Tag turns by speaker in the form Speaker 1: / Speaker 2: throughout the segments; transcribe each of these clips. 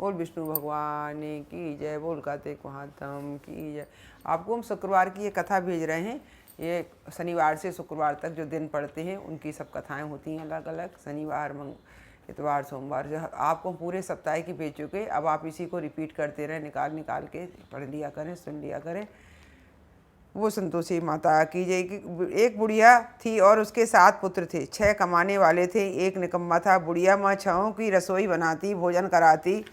Speaker 1: बोल विष्णु भगवान की जय, बोल कार्तिक महात्म की जय। आपको हम शुक्रवार की ये कथा भेज रहे हैं। ये शनिवार से शुक्रवार तक जो दिन पड़ते हैं उनकी सब कथाएं होती हैं अलग अलग। शनिवार, इतवार, सोमवार, जो आपको पूरे सप्ताह की भेज चुके। अब आप इसी को रिपीट करते रहें, निकाल निकाल के पढ़ लिया करें, सुन लिया करें। वो संतोषी माता की जय की। एक बुढ़िया थी और उसके 7 पुत्र थे। 6 कमाने वाले थे, एक निकम्मा था। बुढ़िया माँ 6 की रसोई बनाती, भोजन कराती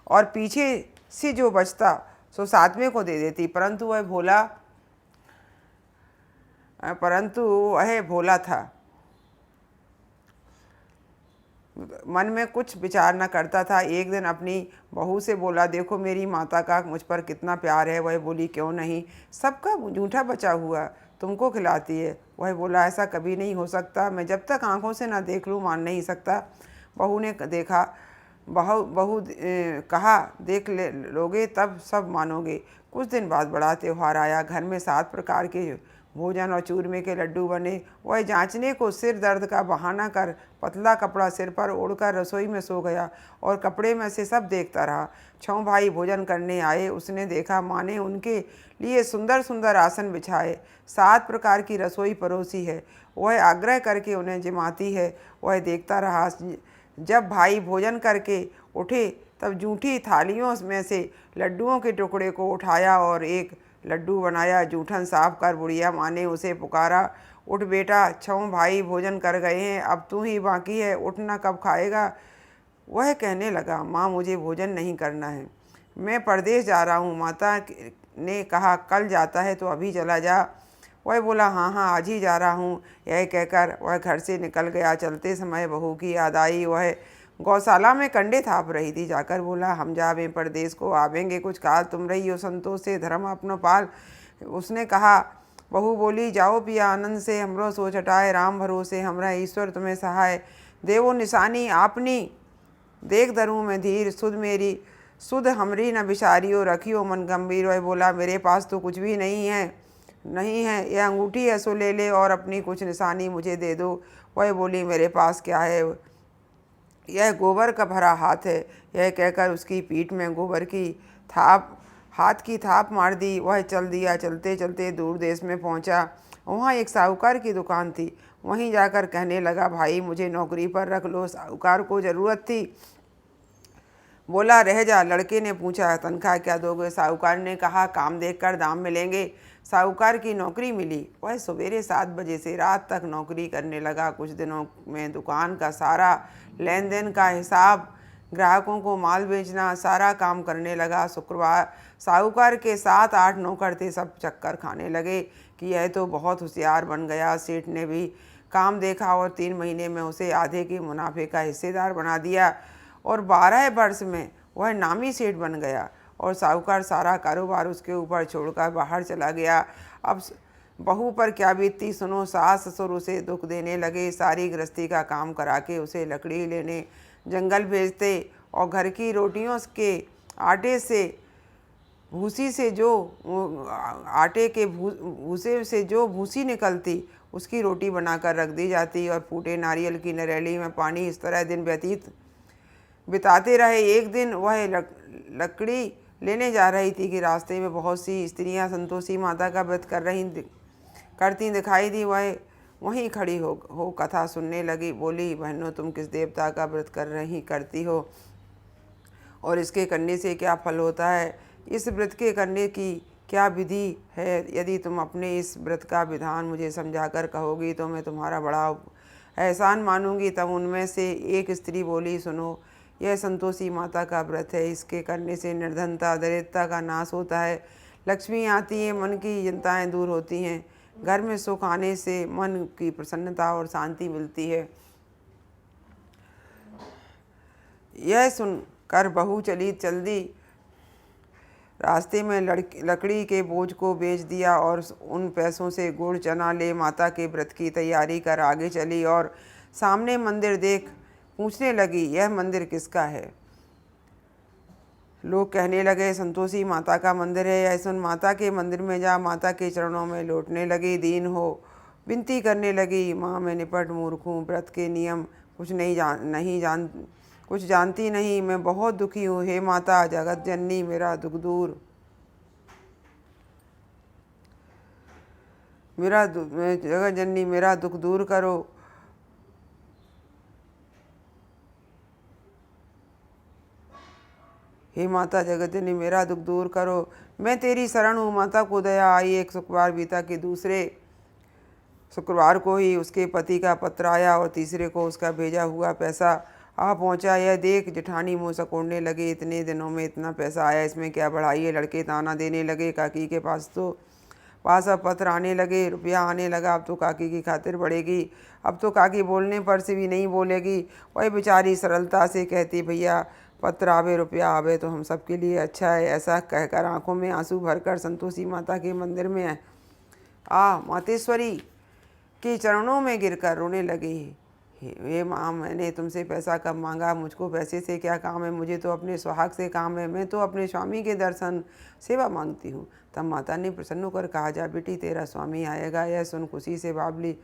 Speaker 1: और पीछे से जो बचता सो 7वें को दे देती। परंतु वह भोला था, मन में कुछ विचार न करता था। एक दिन अपनी बहू से बोला, देखो मेरी माता का मुझ पर कितना प्यार है। वह बोली, क्यों नहीं, सबका जूठा बचा हुआ तुमको खिलाती है। वह बोला, ऐसा कभी नहीं हो सकता, मैं जब तक आंखों से ना देख लूँ मान नहीं सकता। बहू ने देखा, कहा, देख लोगे तब सब मानोगे। कुछ दिन बाद बड़ा त्यौहार आया। घर में 7 प्रकार के भोजन और चूरमे के लड्डू बने। वह जांचने को सिर दर्द का बहाना कर पतला कपड़ा सिर पर ओढ़कर रसोई में सो गया और कपड़े में से सब देखता रहा। 6 भाई भोजन करने आए। उसने देखा माँ ने उनके लिए सुंदर सुंदर आसन बिछाए, 7 प्रकार की रसोई परोसी है। वह आग्रह करके उन्हें जिमाती है। वह देखता रहा। जब भाई भोजन करके उठे तब जूठी थालियों में से लड्डुओं के टुकड़े को उठाया और एक लड्डू बनाया। जूठन साफ कर बुढ़िया माँ ने उसे पुकारा, उठ बेटा, 6 भाई भोजन कर गए हैं, अब तू ही बाकी है, उठना कब खाएगा। वह कहने लगा, माँ मुझे भोजन नहीं करना है, मैं परदेश जा रहा हूँ। माता ने कहा, कल जाता है तो अभी चला जा। वह बोला, हाँ हाँ आज ही जा रहा हूँ। यह कहकर वह घर से निकल गया। चलते समय बहू की याद आई। वह गौशाला में कंडे थाप रही थी। जाकर बोला, हम जावे परदेश को, आवेंगे कुछ काल, तुम रही हो संतोष से धर्म अपनो पाल। उसने कहा। बहू बोली, जाओ पिया आनंद से, हमरो सोच हटाए, राम भरोसे हमरा ईश्वर तुम्हें सहाय। देवो निशानी आपनी, देख धरूँ मैं धीर, सुध मेरी सुध हमरी न बिसारियो, रखियो मन गंभीर। वह बोला, मेरे पास तो कुछ भी नहीं है, यह अंगूठी है सो ले ले और अपनी कुछ निशानी मुझे दे दो। वह बोली, मेरे पास क्या है, यह गोबर का भरा हाथ है। यह कहकर उसकी पीठ में गोबर की हाथ की थाप मार दी। वह चल दिया। चलते चलते दूर देश में पहुंचा। वहाँ एक साहूकार की दुकान थी। वहीं जाकर कहने लगा, भाई मुझे नौकरी पर रख लो। साहूकार को ज़रूरत थी। बोला, रह जा। लड़के ने पूछा, तनख्वाह क्या दोगे। साहूकार ने कहा, काम देखकर दाम मिलेंगे। साहूकार की नौकरी मिली। वह सवेरे 7 बजे से रात तक नौकरी करने लगा। कुछ दिनों में दुकान का सारा लेन देन का हिसाब, ग्राहकों को माल बेचना, सारा काम करने लगा। शुक्रवार साहूकार के 7-8 नौकर थे। सब चक्कर खाने लगे कि यह तो बहुत होशियार बन गया। सेठ ने भी काम देखा और 3 महीने में उसे आधे के मुनाफे का हिस्सेदार बना दिया और 12 वर्ष में वह नामी सेठ बन गया और साहूकार सारा कारोबार उसके ऊपर छोड़कर बाहर चला गया। अब बहू पर क्या बीतती सुनो। सास ससुर उसे दुख देने लगे। सारी गृहस्थी का काम करा के उसे लकड़ी लेने जंगल भेजते और घर की रोटियों के आटे से भूसी से जो आटे के भूसे से जो भूसी निकलती उसकी रोटी बनाकर रख दी जाती और फूटे नारियल की नरेली में पानी। इस तरह दिन बिताते रहे। एक दिन वह लकड़ी लेने जा रही थी कि रास्ते में बहुत सी स्त्रियां संतोषी माता का व्रत करती दिखाई दी। वह वहीं खड़ी हो कथा सुनने लगी। बोली, बहनों तुम किस देवता का व्रत करती हो और इसके करने से क्या फल होता है, इस व्रत के करने की क्या विधि है। यदि तुम अपने इस व्रत का विधान मुझे समझाकर कहोगी तो मैं तुम्हारा बड़ा एहसान मानूंगी। तब उनमें से एक स्त्री बोली, सुनो, यह संतोषी माता का व्रत है। इसके करने से निर्धनता दरिद्रता का नाश होता है, लक्ष्मी आती है, मन की चिंताएं दूर होती हैं, घर में सुख आने से मन की प्रसन्नता और शांति मिलती है। यह सुनकर बहू चल दी। रास्ते में लकड़ी के बोझ को बेच दिया और उन पैसों से गुड़ चना ले माता के व्रत की तैयारी कर आगे चली और सामने मंदिर देख पूछने लगी, यह मंदिर किसका है। लोग कहने लगे, संतोषी माता का मंदिर है। यह सुन माता के मंदिर में जा माता के चरणों में लौटने लगी। दीन हो विनती करने लगी, माँ मैं निपट मूर्ख हूँ, व्रत के नियम कुछ नहीं कुछ जानती नहीं, मैं बहुत दुखी हूँ। हे माता जगत जननी मेरा दुख दूर जगत जननी मेरा दुख दूर करो। हे माता जगत जननी मेरा दुख दूर करो। मैं तेरी शरण हूँ माता, को दया आई। एक शुक्रवार बीता कि दूसरे शुक्रवार को ही उसके पति का पत्र आया और तीसरे को उसका भेजा हुआ पैसा आ पहुंचा। यह देख जेठानी मुँह सकोड़ने लगे, इतने दिनों में इतना पैसा आया, इसमें क्या बढ़ाई है। लड़के ताना देने लगे। काकी के पास अब पत्र आने लगे, रुपया आने लगा। अब तो काकी की खातिर बढ़ेगी। अब तो काकी बोलने पर से भी नहीं बोलेगी। वही बेचारी सरलता से कहती, भैया पत्र आवे रुपया आवे तो हम सबके लिए अच्छा है। ऐसा कहकर आंखों में आंसू भरकर संतोषी माता के मंदिर में मातेश्वरी के चरणों में गिरकर रोने लगी। हे माँ, मैंने तुमसे पैसा कब मांगा? मुझको पैसे से क्या काम है? मुझे तो अपने सुहाग से काम है। मैं तो अपने स्वामी के दर्शन सेवा मांगती हूँ। तब माता ने प्रसन्न होकर कहा, जा बेटी तेरा स्वामी आएगा। यह सुन खुशी से बाबली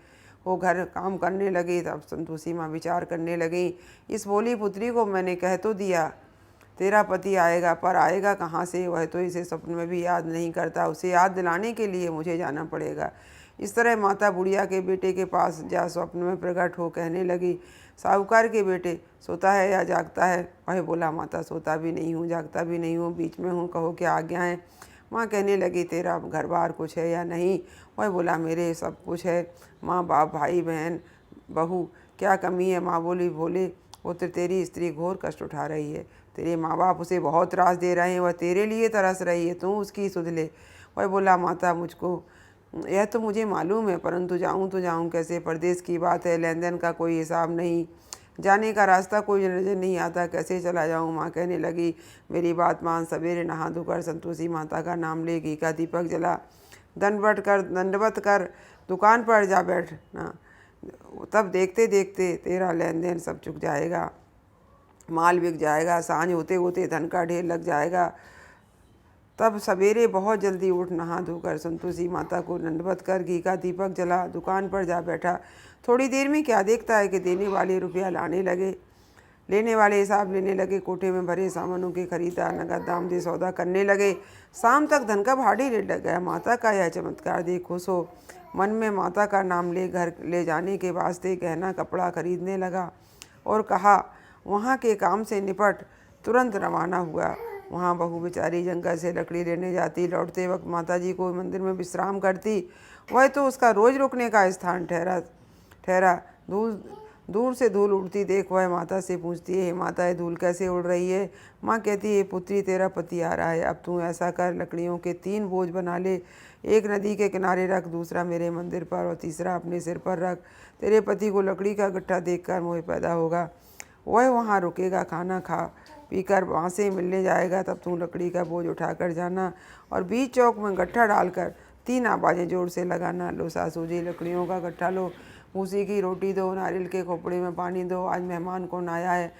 Speaker 1: वो घर काम करने लगी। तब संतोषी माँ विचार करने लगी, इस भोली पुत्री को मैंने कह तो दिया तेरा पति आएगा, पर आएगा कहाँ से? वह तो इसे स्वप्न में भी याद नहीं करता। उसे याद दिलाने के लिए मुझे जाना पड़ेगा। इस तरह माता बुढ़िया के बेटे के पास जा स्वप्न में प्रकट हो कहने लगी, साहूकार के बेटे सोता है या जागता है? वह बोला, माता सोता भी नहीं हूँ, जागता भी नहीं हूँ, बीच में हूँ, कहो क्या आज्ञा है। माँ कहने लगी, तेरा घर बार कुछ है या नहीं? वह बोला, मेरे सब कुछ है माँ, बाप, भाई, बहन, बहू, क्या कमी है? माँ बोली, भोले पुत्र तेरी स्त्री घोर कष्ट उठा रही है। तेरे माँ बाप उसे बहुत त्रास दे रहे हैं, वह तेरे लिए तरस रही है, तू उसकी सुध ले। वह बोला, माता मुझको यह तो मुझे मालूम है, परंतु जाऊं तो जाऊं कैसे? परदेश की बात है, लेन देन का कोई हिसाब नहीं, जाने का रास्ता कोई नजर नहीं आता, कैसे चला जाऊं? माँ कहने लगी, मेरी बात मान, सवेरे नहा धोकर संतोषी माता का नाम ले, घी का दीपक जला, दंडवत कर दुकान पर जा बैठना। तब देखते देखते तेरा लेन देन सब चुक जाएगा, माल बिक जाएगा, सांझ होते होते धन का ढेर लग जाएगा। तब सवेरे बहुत जल्दी उठ नहा धोकर संतोषी माता को दंडवत कर घी का दीपक जला दुकान पर जा बैठा। थोड़ी देर में क्या देखता है कि देने वाले रुपया लाने लगे, लेने वाले हिसाब लेने लगे। कोठे में भरे सामानों के खरीदार नगद दाम दे सौदा करने लगे। शाम तक धन का भाड़ी रेट लग गया। माता का यह चमत्कार देख खुश हो मन में माता का नाम ले घर ले जाने के वास्ते गहना कपड़ा खरीदने लगा और कहा, वहाँ के काम से निपट तुरंत रवाना हुआ। वहाँ बहू बेचारी जंगल से लकड़ी लेने जाती, लौटते वक्त माताजी को मंदिर में विश्राम करती। वह तो उसका रोज रुकने का स्थान ठहरा। दूर से धूल उड़ती देख वह माता से पूछती है, हे माता, ये धूल कैसे उड़ रही है? माँ कहती है, पुत्री तेरा पति आ रहा है, अब तू ऐसा कर, लकड़ियों के 3 बोझ बना ले, एक नदी के किनारे रख, दूसरा मेरे मंदिर पर और तीसरा अपने सिर पर रख। तेरे पति को लकड़ी का गट्ठा देखकर मोह पैदा होगा, वह वहाँ रुकेगा, खाना खा पीकर वहाँ से मिलने जाएगा। तब तू लकड़ी का बोझ उठाकर जाना और बीच चौक में गट्ठा डालकर 3 आवाज़ें जोर से लगाना, लो सासू जी लकड़ियों का गट्ठा लो, भूसी की रोटी दो, नारियल के खोपड़े में पानी दो, आज मेहमान कौन आया है।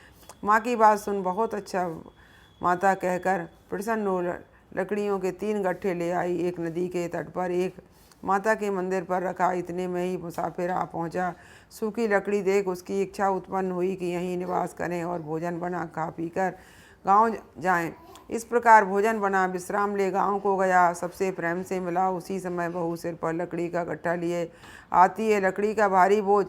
Speaker 1: माँ की बात सुन बहुत अच्छा माता कहकर प्रसन्न हो लकड़ियों के 3 गट्ठे ले आई। एक नदी के तट पर, एक माता के मंदिर पर रखा। इतने में ही मुसाफिर आ पहुंचा। सूखी लकड़ी देख उसकी इच्छा उत्पन्न हुई कि यहीं निवास करें और भोजन बना खा पीकर गांव जाएं। इस प्रकार भोजन बना, विश्राम ले गांव को गया, सबसे प्रेम से मिला। उसी समय बहू सिर पर लकड़ी का गट्ठा लिए आती है, लकड़ी का भारी बोझ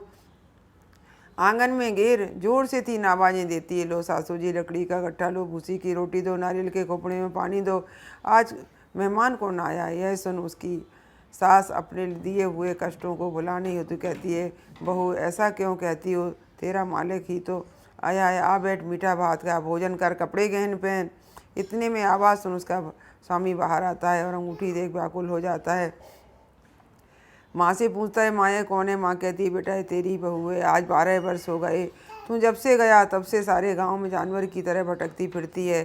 Speaker 1: आंगन में घेर जोर से 3 आवाज़ें देती है, लो सासू जी लकड़ी का गट्ठा लो, भूसी की रोटी दो, नारियल के खोपड़े में पानी दो, आज मेहमान कौन आया है। यह सुन उसकी सास अपने दिए हुए कष्टों को भुलाने हेतु कहती है, बहू ऐसा क्यों कहती हो, तेरा मालिक ही तो आया है, आ बैठ, मीठा भात का भोजन कर, कपड़े गहन पहन। इतने में आवाज़ सुन उसका स्वामी बाहर आता है और अंगूठी देख व्याकुल हो जाता है। माँ से पूछता है, माँ ये कौन है? माँ कहती है, बेटा ये तेरी बहू है, आज 12 वर्ष हो गए, तू जब से गया तब से सारे गांव में जानवर की तरह भटकती फिरती है,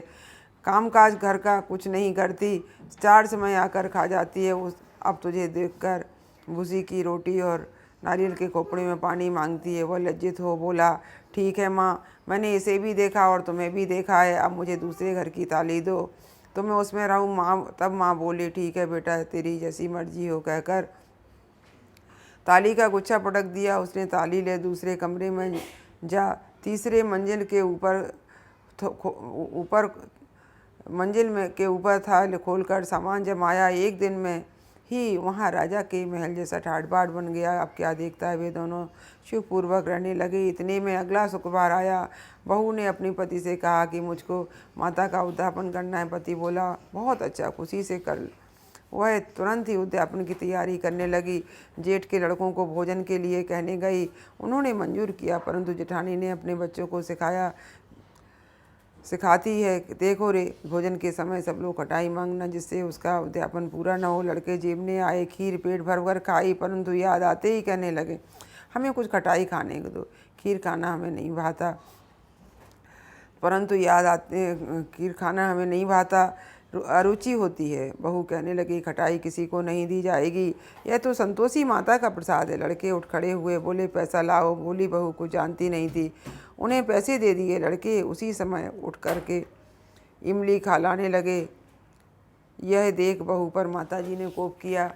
Speaker 1: कामकाज घर का कुछ नहीं करती, 4 समय आकर खा जाती है। अब तुझे देखकर भूसी की रोटी और नारियल के खोपड़े में पानी मांगती है। वह लज्जित हो बोला, ठीक है माँ, मैंने इसे भी देखा और तुम्हें भी देखा है, अब मुझे दूसरे घर की ताली दो तो मैं उसमें रहूँ। माँ तब माँ बोली, ठीक है बेटा, तेरी जैसी मर्जी हो, कहकर ताली का गुच्छा पटक दिया। उसने ताली ले दूसरे कमरे में जा तीसरे मंजिल के ऊपर ऊपर मंजिल में के ऊपर था खोलकर सामान जमाया। एक दिन में ही वहाँ राजा के महल जैसा ठाट बाट बन गया। अब क्या देखता है, वे दोनों शिवपूर्वक रहने लगे। इतने में अगला शुक्रवार आया। बहू ने अपने पति से कहा कि मुझको माता का उद्यापन करना है। पति बोला, बहुत अच्छा, खुशी से कर। वह तुरंत ही उद्यापन की तैयारी करने लगी। जेठ के लड़कों को भोजन के लिए कहने गई। उन्होंने मंजूर किया, परंतु जेठानी ने अपने बच्चों को सिखाती है, देखो रे, भोजन के समय सब लोग खटाई मांगना, जिससे उसका उद्यापन पूरा न हो। लड़के जेबने आए, खीर पेट भर भर खाई, परंतु याद आते ही कहने लगे, हमें कुछ खटाई खाने को दो, खीर खाना हमें नहीं भाता। खीर खाना हमें नहीं भाता, अरुचि होती है। बहू कहने लगी, खटाई किसी को नहीं दी जाएगी, यह तो संतोषी माता का प्रसाद है। लड़के उठ खड़े हुए, बोले, पैसा लाओ। बोली बहू कुछ जानती नहीं थी। उन्हें पैसे दे दिए। लड़के उसी समय उठ कर के इमली खिलाने लगे। यह देख बहू पर माताजी ने कोप किया।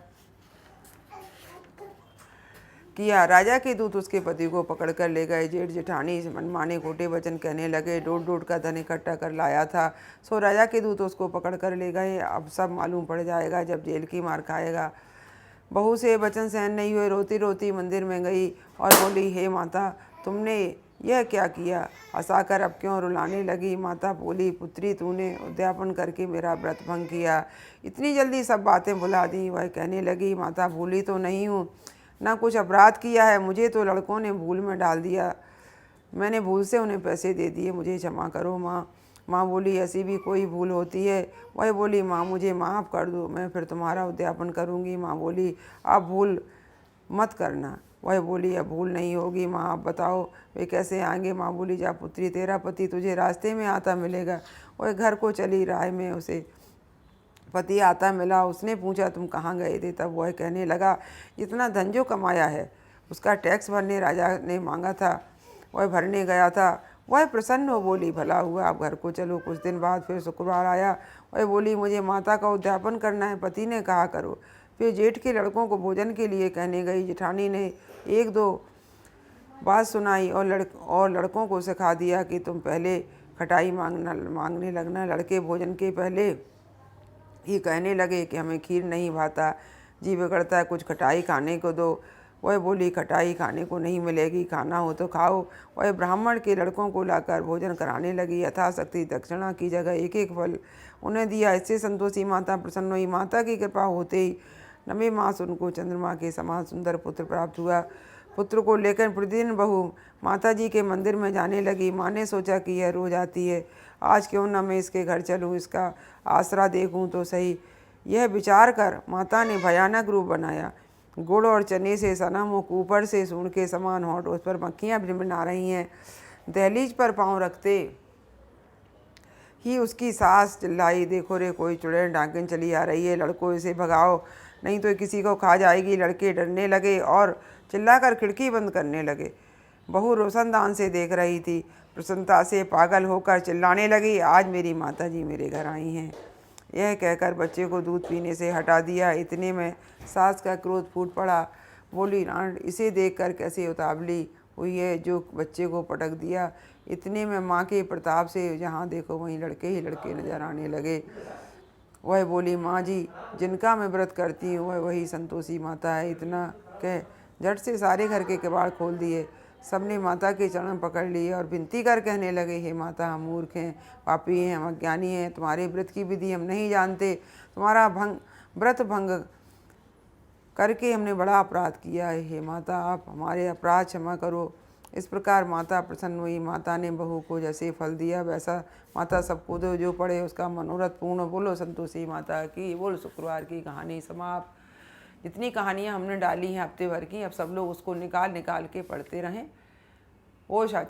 Speaker 1: राजा के दूत उसके पति को पकड़ कर ले गए। जेठ जेठानी मनमाने खोटे वचन कहने लगे। डोट का धन इकट्ठा कर लाया था, सो राजा के दूत उसको पकड़ कर ले गए। अब सब मालूम पड़ जाएगा जब जेल की मार खाएगा। बहू से वचन सहन नहीं हुए। रोती रोती मंदिर में गई और बोली, हे माता, तुमने यह क्या किया? हंसाकर अब क्यों रुलाने लगी? माता बोली, पुत्री, तूने उद्यापन करके मेरा व्रत भंग किया, इतनी जल्दी सब बातें भुला दी। वह कहने लगी, माता, भूली तो नहीं हूँ, ना कुछ अपराध किया है। मुझे तो लड़कों ने भूल में डाल दिया, मैंने भूल से उन्हें पैसे दे दिए, मुझे क्षमा करो माँ। माँ बोली, ऐसी भी कोई भूल होती है? वह बोली, माँ, मुझे माफ़ कर दो, मैं फिर तुम्हारा उद्यापन करूँगी। माँ बोली, अब भूल मत करना। वह बोली, अब भूल नहीं होगी माँ, आप बताओ वे कैसे आएंगे? माँ बोली, जा पुत्री, तेरा पति तुझे रास्ते में आता मिलेगा। वह घर को चली। राह में उसे पति आता मिला। उसने पूछा, तुम कहाँ गए थे? तब वह कहने लगा, इतना धन जो कमाया है उसका टैक्स भरने राजा ने मांगा था, वह भरने गया था। वह प्रसन्न हो बोली, भला हुआ, आप घर को चलो। कुछ दिन बाद फिर शुक्रवार आया। वह बोली, मुझे माता का उद्यापन करना है। पति ने कहा, करो। फिर जेठ के लड़कों को भोजन के लिए कहने गई। जेठानी ने एक दो बात सुनाई और लड़कों को सिखा दिया कि तुम पहले खटाई मांगने लगना। लड़के भोजन के पहले ही कहने लगे कि हमें खीर नहीं भाता, जी बिगड़ता है, कुछ खटाई खाने को दो। वह बोली, खटाई खाने को नहीं मिलेगी, खाना हो तो खाओ। वह ब्राह्मण के लड़कों को लाकर भोजन कराने लगी। यथाशक्ति दक्षिणा की जगह एक एक फल उन्हें दिया। इससे संतोषी माता प्रसन्न हुई। माता की कृपा होते ही 9वें मास उनको चंद्रमा के समान सुंदर पुत्र प्राप्त हुआ। पुत्र को लेकर प्रतिदिन बहू माता जी के मंदिर में जाने लगी। माँ ने सोचा कि यह रोज आती है, आज क्यों न मैं इसके घर चलूँ, इसका आसरा देखूँ तो सही। यह विचार कर माता ने भयानक रूप बनाया। गुड़ और चने से सना मुख, ऊपर से सूंड के समान होंठ, उस पर मक्खियाँ भिनभिना रही हैं। दहलीज पर पाँव रखते ही उसकी सास चिल्लाई, देखो रे, कोई चुड़ैल डाकिन चली आ रही है, लड़कों इसे भगाओ, नहीं तो किसी को खा जाएगी। लड़के डरने लगे और चिल्लाकर खिड़की बंद करने लगे। बहू रोशनदान से देख रही थी। प्रसन्नता से पागल होकर चिल्लाने लगी, आज मेरी माता जी मेरे घर आई हैं। यह कहकर बच्चे को दूध पीने से हटा दिया। इतने में सास का क्रोध फूट पड़ा। बोली, रांड, इसे देखकर कैसे उतावली हुई है जो बच्चे को पटक दिया। इतने में माँ के प्रताप से जहाँ देखो वहीं लड़के ही लड़के नजर आने लगे। वह बोली, माँ जी, जिनका मैं व्रत करती हूँ वह वही संतोषी माता है। इतना कह झट से सारे घर के किवाड़ खोल दिए। सबने माता के चरण पकड़ लिए और विनती कर कहने लगे, हे माता, हम मूर्ख हैं, पापी हैं, हम अज्ञानी हैं, तुम्हारे व्रत की विधि हम नहीं जानते, तुम्हारा व्रत भंग करके हमने बड़ा अपराध किया है। हे माता, आप हमारे अपराध क्षमा करो। इस प्रकार माता प्रसन्न हुई। माता ने बहू को जैसे फल दिया वैसा माता सबको दो, जो पड़े उसका मनोरथ पूर्ण। बोलो संतोषी माता की। बोल। शुक्रवार की कहानी समाप्त। जितनी कहानियाँ हमने डाली हैं हफ्ते भर की, अब सब लोग उसको निकाल निकाल के पढ़ते रहें। वो